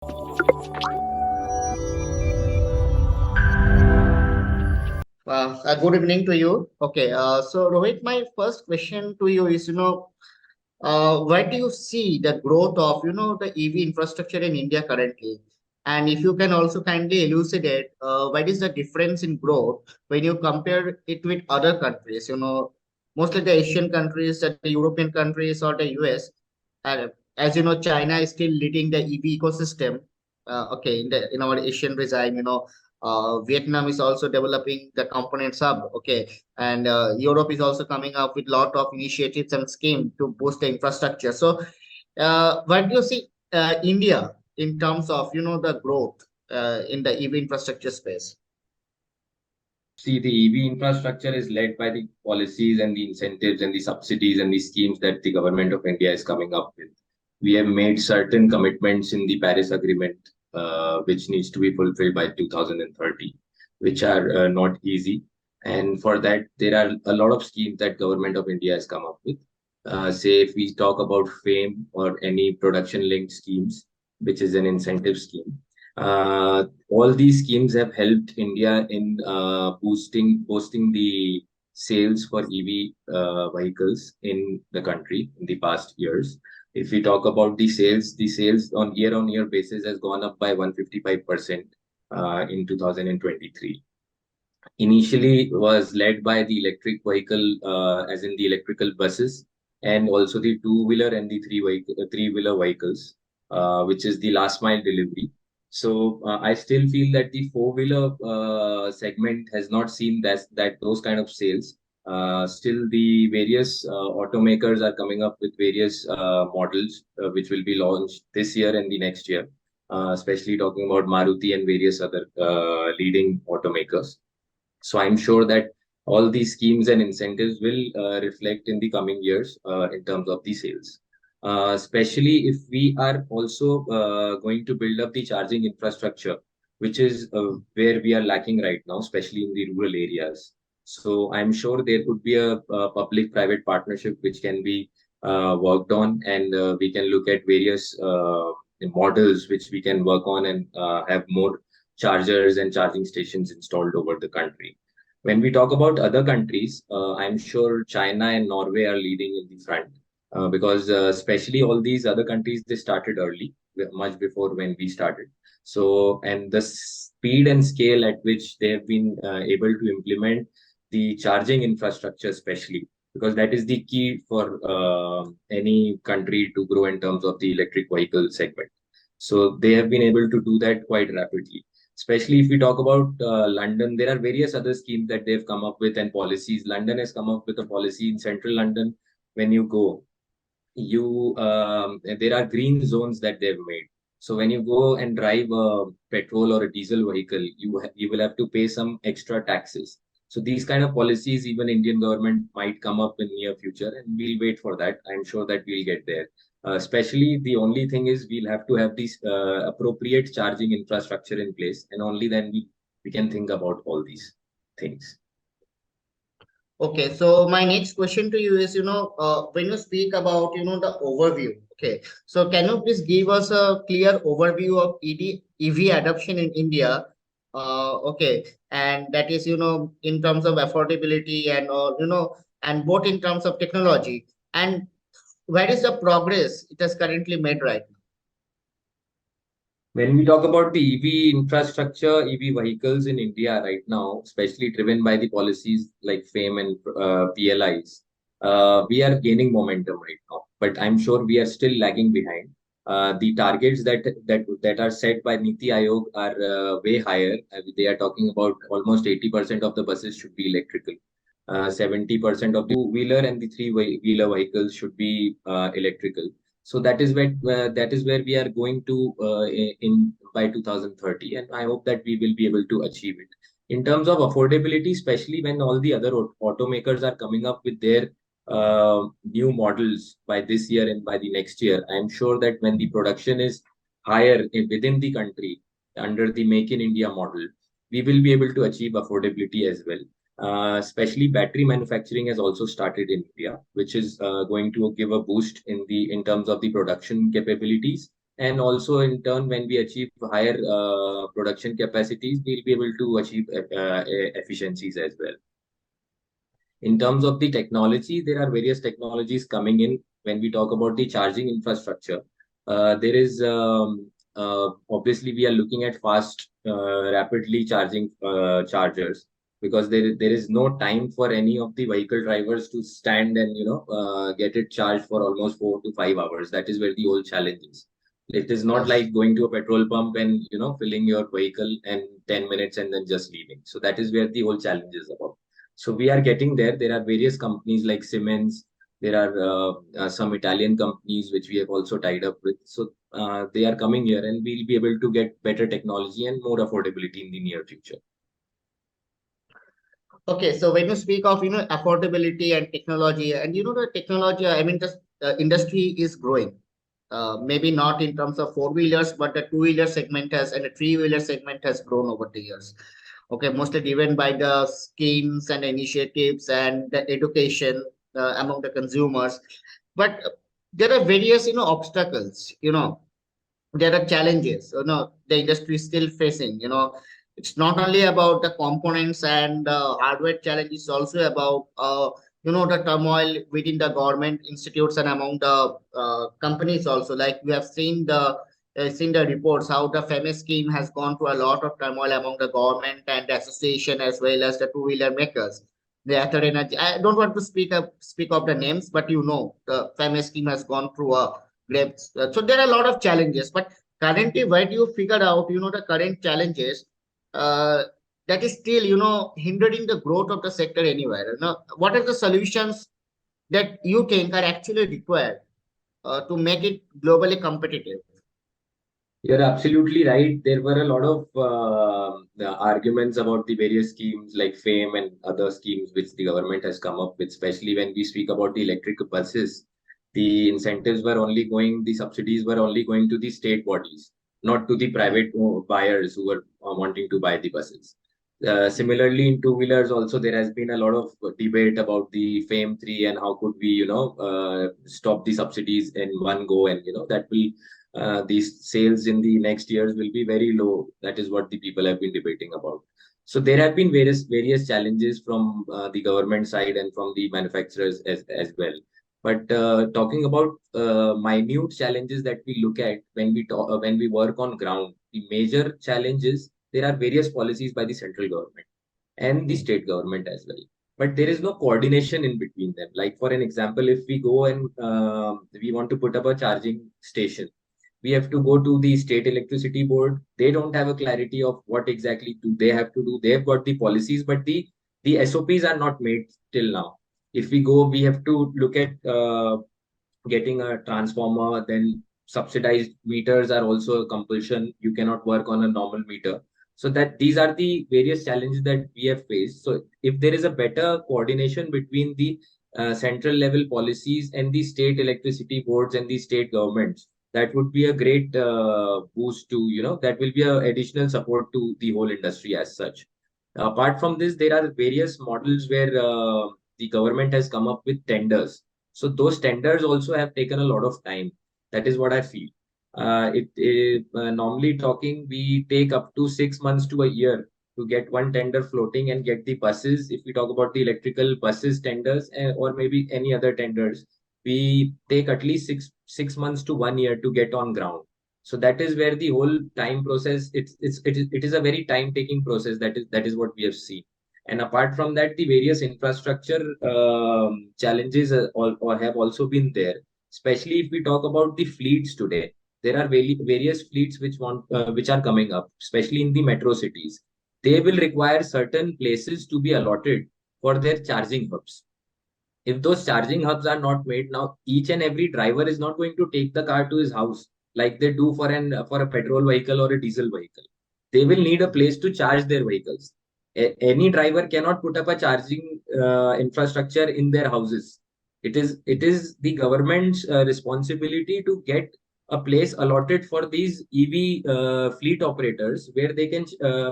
Good evening to you. Okay, so Rohit, my first question to you is, where do you see the growth of, the EV infrastructure in India currently? And if you can also kindly elucidate, what is the difference in growth when you compare it with other countries? Mostly the Asian countries, the European countries, or the US. And as you know, China is still leading the EV ecosystem. Okay, in our Asian regime, Vietnam is also developing the components hub. Okay, and Europe is also coming up with lot of initiatives and scheme to boost the infrastructure. So, what do you see India in terms of the growth in the EV infrastructure space? See, the EV infrastructure is led by the policies and the incentives and the subsidies and the schemes that the government of India is coming up with. We have made certain commitments in the Paris Agreement, which needs to be fulfilled by 2030, which are not easy. And for that, there are a lot of schemes that government of India has come up with. Say, if we talk about FAME or any production-linked schemes, which is an incentive scheme. All these schemes have helped India in boosting the sales for EV vehicles in the country in the past years. If we talk about the sales on year-on-year basis has gone up by 155% in 2023. Initially was led by the electric vehicle, as in the electrical buses, and also the two-wheeler and the three-wheeler vehicles, which is the last mile delivery. So I still feel that the four-wheeler segment has not seen that those kind of sales. Still, the various automakers are coming up with various models which will be launched this year and the next year, especially talking about Maruti and various other leading automakers. So I'm sure that all these schemes and incentives will reflect in the coming years in terms of the sales. Especially if we are also going to build up the charging infrastructure, which is where we are lacking right now, especially in the rural areas. So I'm sure there could be a public-private partnership which can be worked on, and we can look at various models which we can work on and have more chargers and charging stations installed over the country. When we talk about other countries, I'm sure China and Norway are leading in the front because especially all these other countries, they started early, much before when we started. So, and the speed and scale at which they have been able to implement the charging infrastructure, especially because that is the key for any country to grow in terms of the electric vehicle segment. So they have been able to do that quite rapidly. Especially if we talk about London, there are various other schemes that they've come up with and policies. London has come up with a policy in central London. When you go, there are green zones that they've made. So when you go and drive a petrol or a diesel vehicle, you will have to pay some extra taxes. So these kind of policies, even Indian government might come up in near future, and we'll wait for that. I'm sure that we'll get there. Especially the only thing is we'll have to have this appropriate charging infrastructure in place, and only then we can think about all these things. Okay, so my next question to you is, when you speak about, the overview, okay, so can you please give us a clear overview of EV adoption in India? Okay, and that is, in terms of affordability and, and both in terms of technology, and where is the progress it has currently made right now? When we talk about the EV infrastructure, EV vehicles in India right now, especially driven by the policies like FAME and PLIs, we are gaining momentum right now. But I'm sure we are still lagging behind. The targets that are set by Niti Aayog are way higher. They are talking about almost 80% of the buses should be electrical. 70% of the two-wheeler and the three-wheeler vehicles should be electrical. So that is where we are going to in by 2030, and I hope that we will be able to achieve it. In terms of affordability, especially when all the other automakers are coming up with their new models by this year and by the next year, I'm sure that when the production is higher within the country under the Make in India model, we will be able to achieve affordability as well. Especially battery manufacturing has also started in India, which is going to give a boost in terms of the production capabilities and also in turn, when we achieve higher production capacities, we'll be able to achieve efficiencies as well. In terms of the technology, there are various technologies coming in when we talk about the charging infrastructure. There is obviously we are looking at fast, rapidly charging chargers, because there is no time for any of the vehicle drivers to stand and get it charged for almost 4 to 5 hours. That is where the whole challenge is. It is not Yes. like going to a petrol pump and filling your vehicle in 10 minutes and then just leaving. So that is where the whole challenge is about. So we are getting there. There are various companies like Siemens. There are some Italian companies which we have also tied up with. So they are coming here, and we'll be able to get better technology and more affordability in the near future. Okay, so when you speak of affordability and technology, and the technology, I mean the industry is growing. Maybe not in terms of four-wheelers, but the two-wheeler segment has and the three-wheeler segment has grown over the years. Okay, mostly driven by the schemes and initiatives and the education among the consumers. But there are various obstacles. There are challenges the industry is still facing. It's not only about the components and hardware challenge, it's also about the turmoil within the government institutes and among the companies also. Like we have seen the reports how the famous scheme has gone through a lot of turmoil among the government and the association as well as the two-wheeler makers. The Ether Energy, I don't want to speak of the names, but the famous scheme has gone through a great. So there are a lot of challenges, but currently, where do you figure out, the current challenges uh, that is still, hindering the growth of the sector anywhere? What are the solutions that you think are actually required to make it globally competitive? You're absolutely right. There were a lot of arguments about the various schemes like FAME and other schemes which the government has come up with, especially when we speak about the electric buses. The subsidies were only going to the state bodies, not to the private buyers who were wanting to buy the buses. Similarly, in two-wheelers also, there has been a lot of debate about the FAME 3 and how could we, stop the subsidies in one go, and that will these sales in the next years will be very low. That is what the people have been debating about. So there have been various challenges from the government side and from the manufacturers as well. But talking about minute challenges that we look at when we work on ground, the major challenges, there are various policies by the central government and the state government as well. But there is no coordination in between them. Like for an example, if we go and we want to put up a charging station, we have to go to the state electricity board. They don't have a clarity of what exactly do they have to do. They've got the policies, but the SOPs are not made till now. If we go, we have to look at getting a transformer. Then subsidized meters are also a compulsion. You cannot work on a normal meter. So that these are the various challenges that we have faced. So if there is a better coordination between the central level policies and the state electricity boards and the state governments, that would be a great boost to, that will be a additional support to the whole industry as such. Apart from this, there are various models where the government has come up with tenders. So those tenders also have taken a lot of time. That is what I feel. Normally talking, we take up to 6 months to a year to get one tender floating and get the buses. If we talk about the electrical buses tenders, or maybe any other tenders, we take at least six months to 1 year to get on ground. So that is where the whole time process, it is a very time taking process. That is what we have seen. And apart from that, the various infrastructure challenges or have also been there, especially if we talk about the fleets today. There are various fleets which are coming up, especially in the metro cities. They will require certain places to be allotted for their charging hubs. If those charging hubs are not made now, each and every driver is not going to take the car to his house like they do for a petrol vehicle or a diesel vehicle. They will need a place to charge their vehicles. Any driver cannot put up a charging infrastructure in their houses. It is the government's responsibility to get a place allotted for these EV fleet operators where they can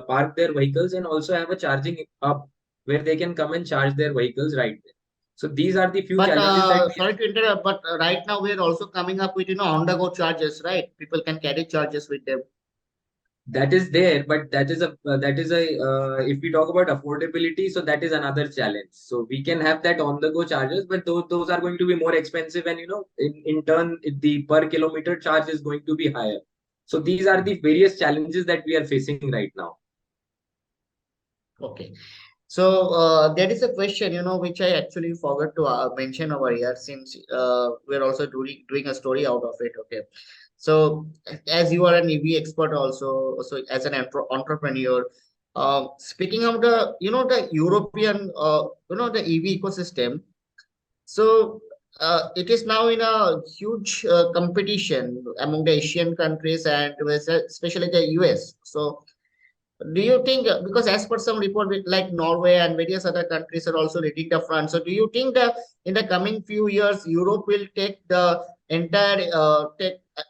park their vehicles and also have a charging hub where they can come and charge their vehicles right there. So these are the few But challenges that we sorry to interrupt, but right now we are also coming up with on-the-go charges, right? People can carry charges with them. that is there, but that is a if we talk about affordability, so that is another challenge. So we can have that on the go charges, but those are going to be more expensive, and in turn the per kilometer charge is going to be higher. So these are the various challenges that we are facing right now. Okay. So there is a question, which I actually forgot to mention over here since we're also doing a story out of it. Okay. So as you are an EV expert also, so as an entrepreneur, speaking of the European, the EV ecosystem. So it is now in a huge competition among the Asian countries and especially the US. So do you think, because as per some report, like Norway and various other countries are also leading the front, so do you think that in the coming few years, Europe will take the entire,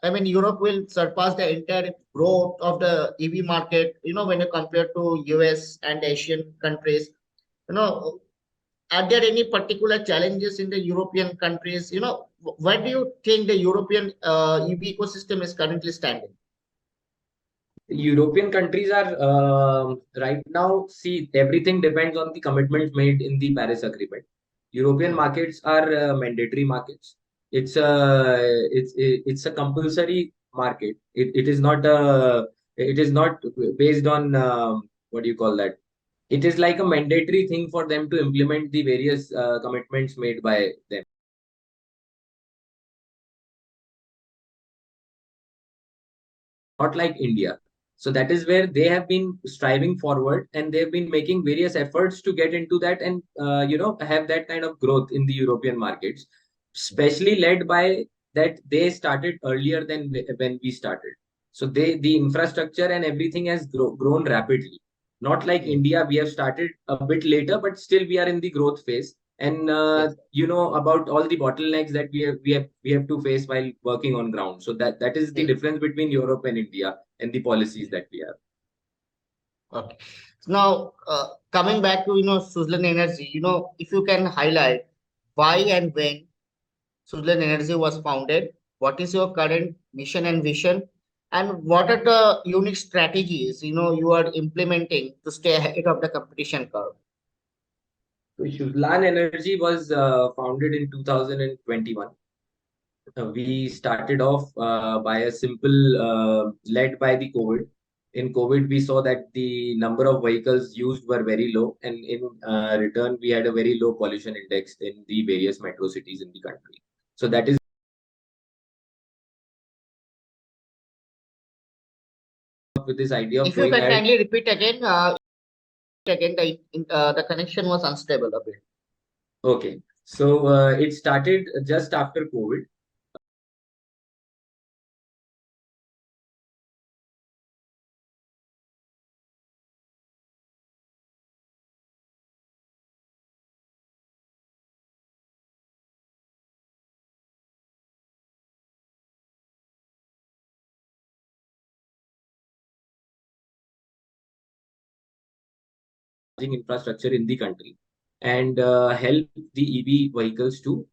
I mean, Europe will surpass the entire growth of the EV market, when you compare to US and Asian countries? You know, are there any particular challenges in the European countries? Where do you think the European EV ecosystem is currently standing? European countries are right now, see, everything depends on the commitments made in the Paris Agreement. European Hmm. markets are mandatory markets. It's a compulsory market. It is not based on what do you call that? It is like a mandatory thing for them to implement the various commitments made by them. Not like India. So that is where they have been striving forward, and they've been making various efforts to get into that, and have that kind of growth in the European markets, especially led by that they started earlier than when we started. So the infrastructure and everything has grown rapidly. Not like Hmm. India, we have started a bit later, but still we are in the growth phase. And Yes. about all the bottlenecks that we have to face while working on ground. So that is the Yes. difference between Europe and India and the policies that we have. Okay. So now, coming back to, Shuzlan Energy, if you can highlight why and when Shuzlan Energy was founded, what is your current mission and vision, and what are the unique strategies, you are implementing to stay ahead of the competition curve? So Shuzlan Energy was founded in 2021. We started off by a simple led by the COVID. In COVID, we saw that the number of vehicles used were very low, and in return, we had a very low pollution index in the various metro cities in the country. So that is with this idea of If you going can ahead. kindly repeat again, the connection was unstable a bit. Okay, so it started just after COVID. Infrastructure in the country, and help the EV vehicles to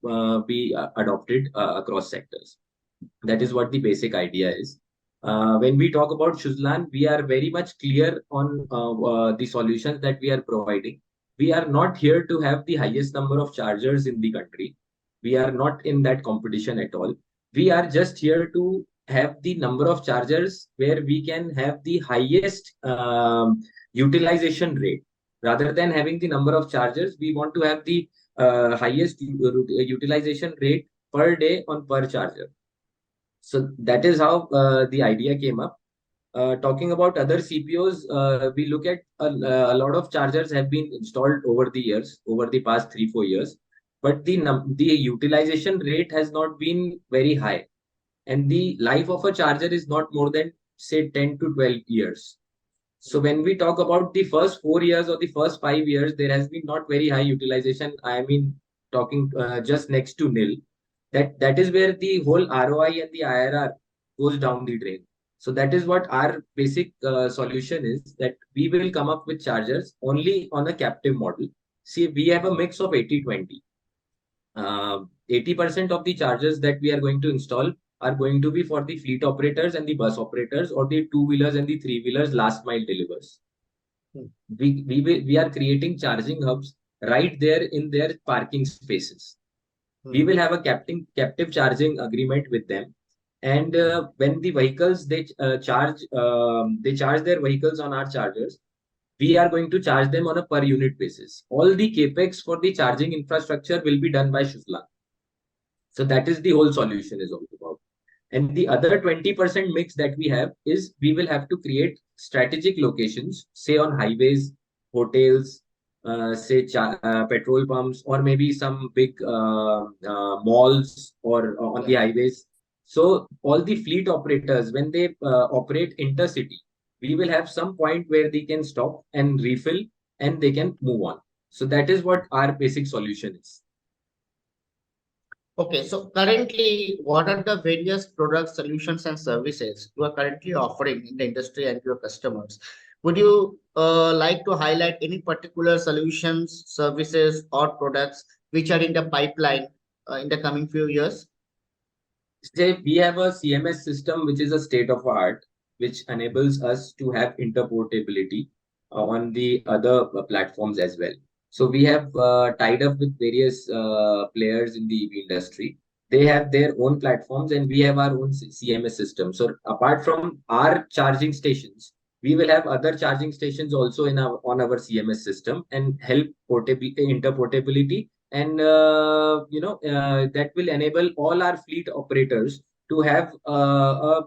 be adopted across sectors. That is what the basic idea is. When we talk about Shuzlan, we are very much clear on the solutions that we are providing. We are not here to have the highest number of chargers in the country. We are not in that competition at all. We are just here to have the number of chargers where we can have the highest utilization rate. Rather than having the number of chargers, we want to have the highest utilization rate per day on per charger. So that is how the idea came up. Talking about other CPOs, we look at a lot of chargers have been installed over the years, over the past 3 4 years, but the utilization rate has not been very high, and the life of a charger is not more than say 10 to 12 years. So when we talk about the first 4 years or the first 5 years, there has been not very high utilization. I mean, talking just next to nil. That is where the whole ROI and the IRR goes down the drain. So that is what our basic solution is, that we will come up with chargers only on a captive model. See, we have a mix of 80/20. 80% of the chargers that we are going to install are going to be for the fleet operators and the bus operators or the two-wheelers and the three-wheelers last mile delivers. Hmm. We are creating charging hubs right there in their parking spaces. We Hmm. will have a captive charging agreement with them, and Hmm. when the vehicles they charge their vehicles on our chargers. We are going to charge them on a per unit basis. All the capex for the charging infrastructure will be done by Shuzlan. So that is the whole solution is all about. And the other 20% mix that we have is we will have to create strategic locations, say on highways, hotels, petrol pumps, or maybe some big malls or on the Yeah. highways. So all the fleet operators, when they operate intercity, we will have some point where they can stop and refill and they can move on. So that is what our basic solution is. Okay, so currently, what are the various products, solutions, and services you are currently offering in the industry and your customers? Would you like to highlight any particular solutions, services, or products which are in the pipeline in the coming few years? Say we have a CMS system which is a state of art, which enables us to have interportability on the other platforms as well. So we have tied up with various players in the EV industry. They have their own platforms and we have our own CMS system. So apart from our charging stations, we will have other charging stations also in our on our CMS system and help interportability, and that will enable all our fleet operators to have a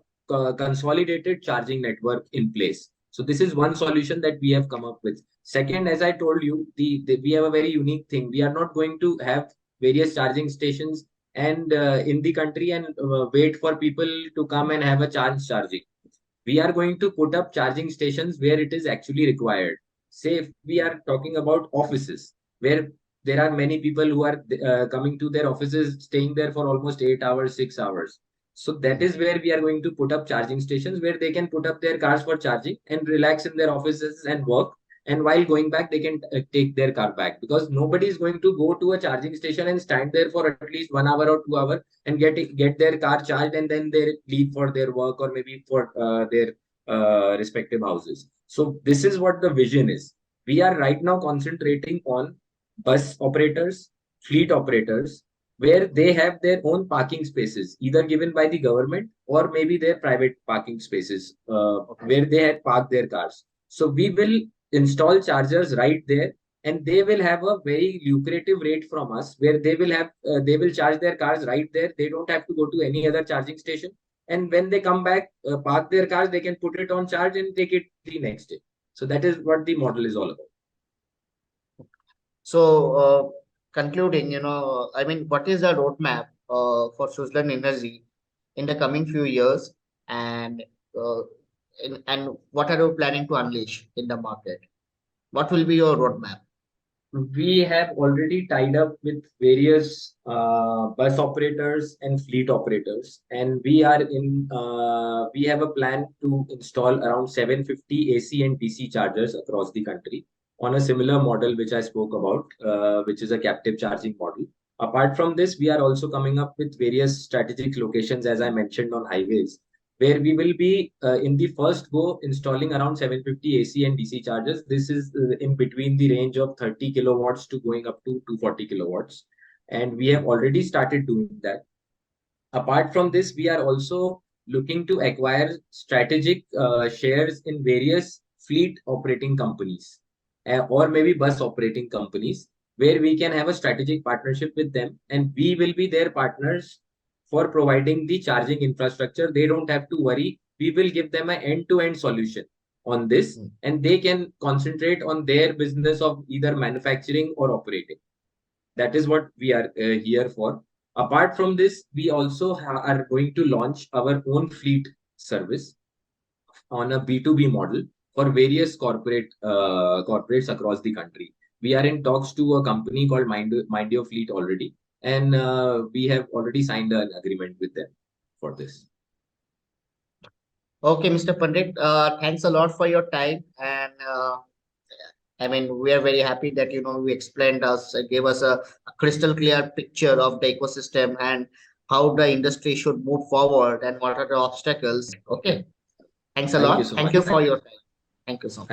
consolidated charging network in place. So this is one solution that we have come up with. Second, as I told you, we have a very unique thing. We are not going to have various charging stations and in the country and wait for people to come and have a charging. We are going to put up charging stations where it is actually required. Say if we are talking about offices where there are many people who are coming to their offices, staying there for almost 8 hours, 6 hours. So that is where we are going to put up charging stations where they can put up their cars for charging and relax in their offices and work. And while going back, they can take their car back, because nobody is going to go to a charging station and stand there for at least 1 hour or 2 hours and get their car charged and then they leave for their work or maybe for their respective houses. So this is what the vision is. We are right now concentrating on bus operators, fleet operators, where they have their own parking spaces, either given by the government or maybe their private parking spaces, Okay. where they had parked their cars. So we will install chargers right there, and they will have a very lucrative rate from us, where they will charge their cars right there. They don't have to go to any other charging station, and when they come back, park their cars, they can put it on charge and take it the next day. So that is what the model is all about. So, concluding, I mean, what is the roadmap for Shuzlan Energy in the coming few years, and uh, and what are you planning to unleash in the market? What will be your roadmap? We have already tied up with various bus operators and fleet operators, and we have a plan to install around 750 AC and DC chargers across the country on a similar model which I spoke about, which is a captive charging model. Apart from this, we are also coming up with various strategic locations, as I mentioned, on highways, where we will be in the first go installing around 750 AC and DC chargers. This is in between the range of 30 kilowatts to going up to 240 kilowatts. And we have already started doing that. Apart from this, we are also looking to acquire strategic shares in various fleet operating companies, or maybe bus operating companies, where we can have a strategic partnership with them and we will be their partners for providing the charging infrastructure. They don't have to worry. We will give them an end-to-end solution on this, Hmm. and they can concentrate on their business of either manufacturing or operating. That is what we are here for. Apart from this, we also are going to launch our own fleet service on a B2B model for various corporates across the country. We are in talks to a company called Mind Your Fleet already, and we have already signed an agreement with them for this. Okay, Mr. Pandit, thanks a lot for your time, and I mean, we are very happy that you explained us, gave us a crystal clear picture of the ecosystem and how the industry should move forward and what are the obstacles. Okay, thanks a Thank you lot. so Thank much. you for your time. Thank you so much.